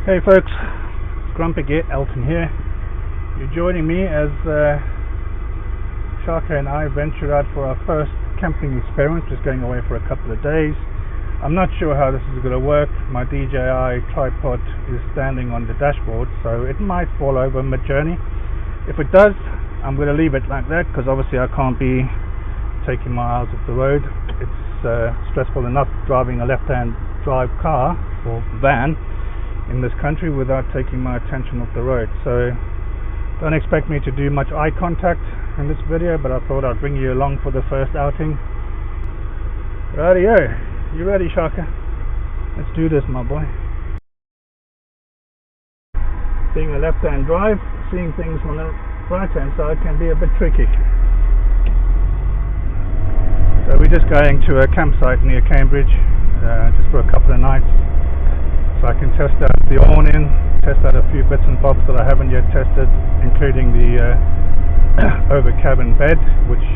Hey folks, Grumpy Git Elton here. You're joining me as Shaka and I venture out for our first camping experience. Just going away for a couple of days. I'm not sure how this is going to work. My DJI tripod is standing on the dashboard, so it might fall over mid-journey. If it does, I'm going to leave it like that because obviously I can't be taking my eyes off the road. It's stressful enough driving a left-hand drive car or van in this country without taking my attention off the road. So don't expect me to do much eye contact in this video, but I thought I'd bring you along for the first outing. Rightio, you ready, Shaka? Let's do this, my boy. Being a left-hand drive, seeing things on the right-hand side can be a bit tricky. So we're just going to a campsite near Cambridge just for a couple of nights, so I can test out the awning, test out a few bits and bobs that I haven't yet tested, including the over cabin bed, which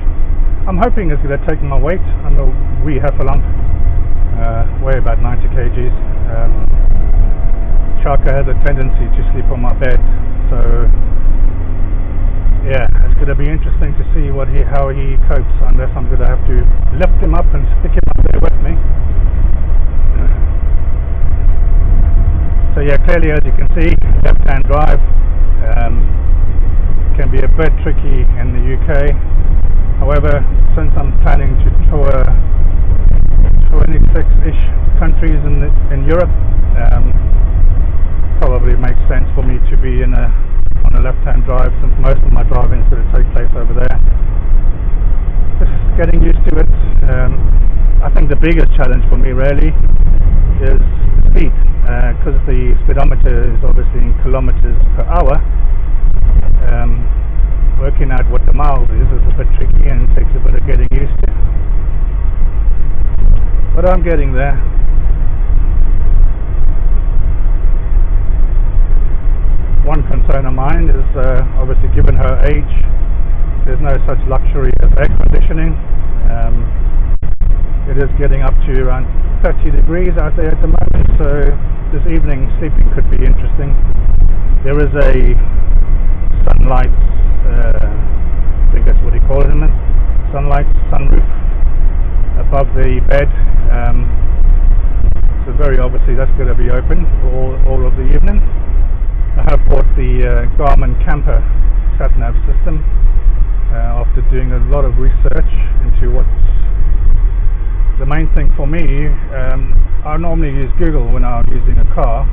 I'm hoping is going to take my weight. I'm a wee heffalump, weigh about 90 kgs. Shaka has a tendency to sleep on my bed, so yeah, it's going to be interesting to see how he copes, unless I'm going to have to lift him up and stick him up there with me. So yeah, clearly, as you can see, left-hand drive can be a bit tricky in the UK. However, since I'm planning to tour 26-ish countries in Europe, probably makes sense for me to be on a left-hand drive, since most of my driving is going to take place over there. Just getting used to it. I think the biggest challenge for me really is speed, because the speedometer is obviously in kilometers per hour. Working out what the miles is a bit tricky and takes a bit of getting used to, but I'm getting there. One concern of mine is obviously, given her age, there's no such luxury as air conditioning. It is getting up to around 30 degrees out there at the moment, so this evening sleeping could be interesting. There is a sunlight, I think that's what he calls it, sunroof above the bed, so very obviously that's going to be open for all of the evening. I have bought the Garmin camper sat-nav system after doing a lot of research into what's the main thing for me. I normally use Google when I'm using a car.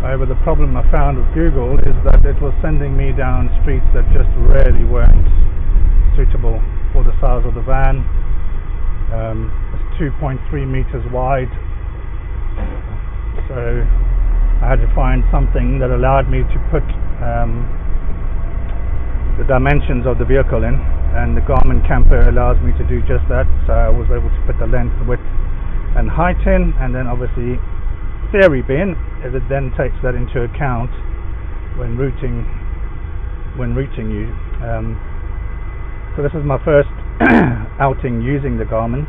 However, the problem I found with Google is that it was sending me down streets that just really weren't suitable for the size of the van. It's 2.3 meters wide, so I had to find something that allowed me to put the dimensions of the vehicle in, and the Garmin camper allows me to do just that. So I was able to put the length, width and height in, and then obviously, theory being, is it then takes that into account when routing you. So this is my first outing using the Garmin,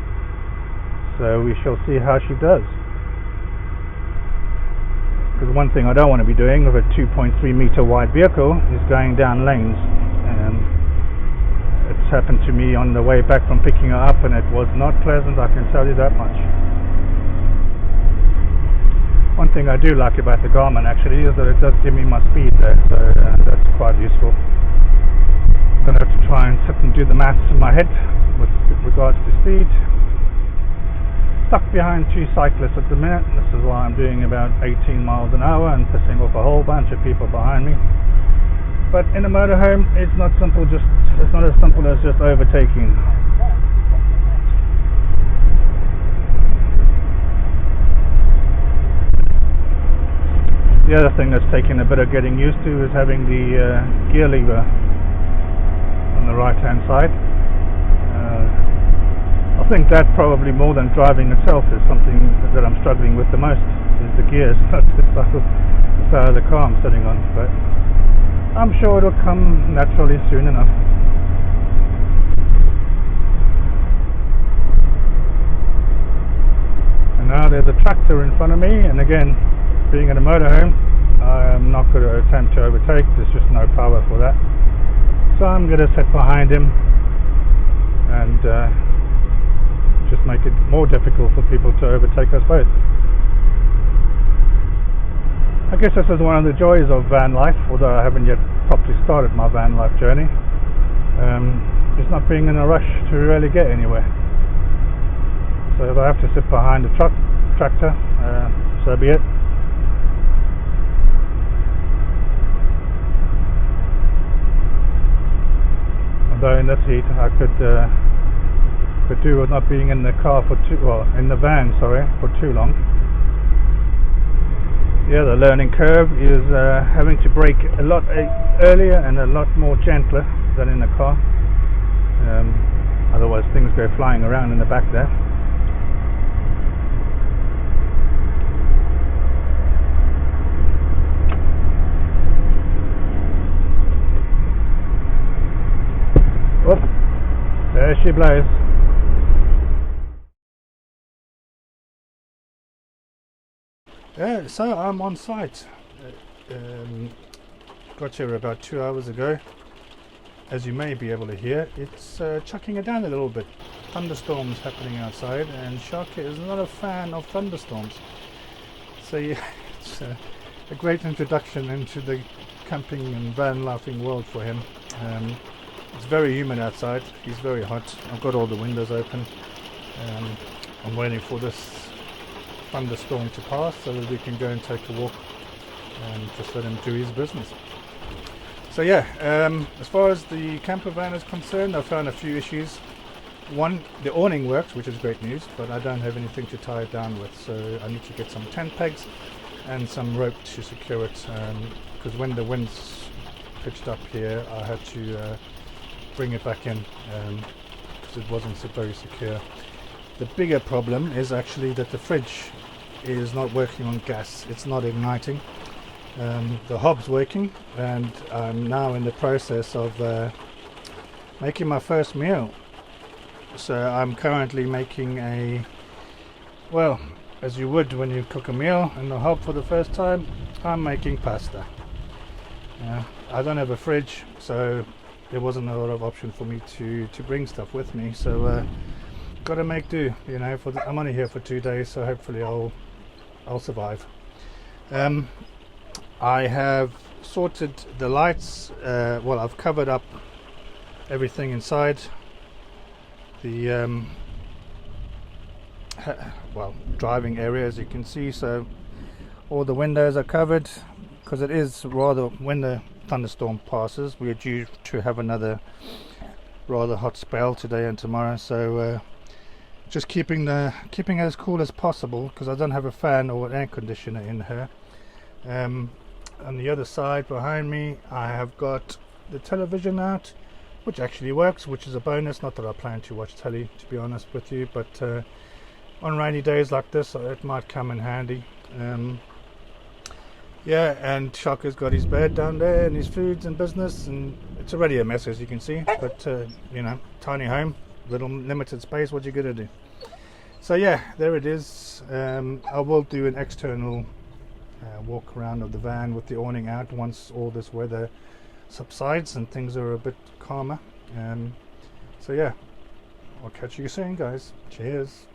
so we shall see how she does. Because one thing I don't want to be doing with a 2.3 meter wide vehicle is going down lanes. It's happened to me on the way back from picking her up, and it was not pleasant, I can tell you that much. One thing I do like about the Garmin actually is that it does give me my speed there, so that's quite useful. I'm going to have to try and sit and do the maths in my head with regards to speed. Stuck behind two cyclists at the minute. This is why I'm doing about 18 miles an hour and pissing off a whole bunch of people behind me. But in a motorhome, it's not as simple as just overtaking. The other thing that's taking a bit of getting used to is having the gear lever on the right hand side. I think that probably more than driving itself is something that I'm struggling with the most, is the gears, not the side of the car I'm sitting on, but I'm sure it'll come naturally soon enough. And now there's a tractor in front of me, and again, being in a motorhome, I'm not going to attempt to overtake, there's just no power for that. So I'm going to sit behind him and just make it more difficult for people to overtake us both. I guess this is one of the joys of van life, although I haven't yet properly started my van life journey. It's not being in a rush to really get anywhere. So if I have to sit behind a tractor, so be it. Although in this heat I could do with not being in the car in the van, for too long. Yeah, the learning curve is having to brake a lot earlier and a lot more gentler than in the car. Otherwise things go flying around in the back there. Whoop, there she blows. Yeah, so I'm on site. Got here about 2 hours ago. As you may be able to hear, it's chucking it down a little bit. Thunderstorms happening outside, and Shark is not a fan of thunderstorms. So yeah, it's a great introduction into the camping and van lifing world for him. It's very humid outside, he's very hot. I've got all the windows open. I'm waiting for this thunderstorm to pass so that we can go and take a walk and just let him do his business. So yeah, as far as the camper van is concerned, I found a few issues. One, the awning works, which is great news, but I don't have anything to tie it down with, so I need to get some tent pegs and some rope to secure it, because when the wind's pitched up here I had to bring it back in because it wasn't so very secure. The bigger problem is actually that the fridge is not working on gas, it's not igniting. The hob's working, and I'm now in the process of making my first meal. So I'm currently making well, as you would when you cook a meal in the hob for the first time, I'm making pasta. I don't have a fridge, so there wasn't a lot of option for me to bring stuff with me, so gotta make do, you know. I'm only here for 2 days, so hopefully I'll survive. I have sorted the lights, well, I've covered up everything inside the well, driving area, as you can see, so all the windows are covered, because it is rather, when the thunderstorm passes, we are due to have another rather hot spell today and tomorrow, so just keeping it as cool as possible, because I don't have a fan or an air conditioner in here. On the other side behind me I have got the television out, which actually works, which is a bonus. Not that I plan to watch telly, to be honest with you, but on rainy days like this it might come in handy. Yeah, and Shaka's got his bed down there and his foods and business, and it's already a mess, as you can see, but you know, tiny home, little limited space, what you gonna do? So yeah, there it is. I will do an external walk around of the van with the awning out once all this weather subsides and things are a bit calmer. So yeah, I'll catch you soon, guys. Cheers.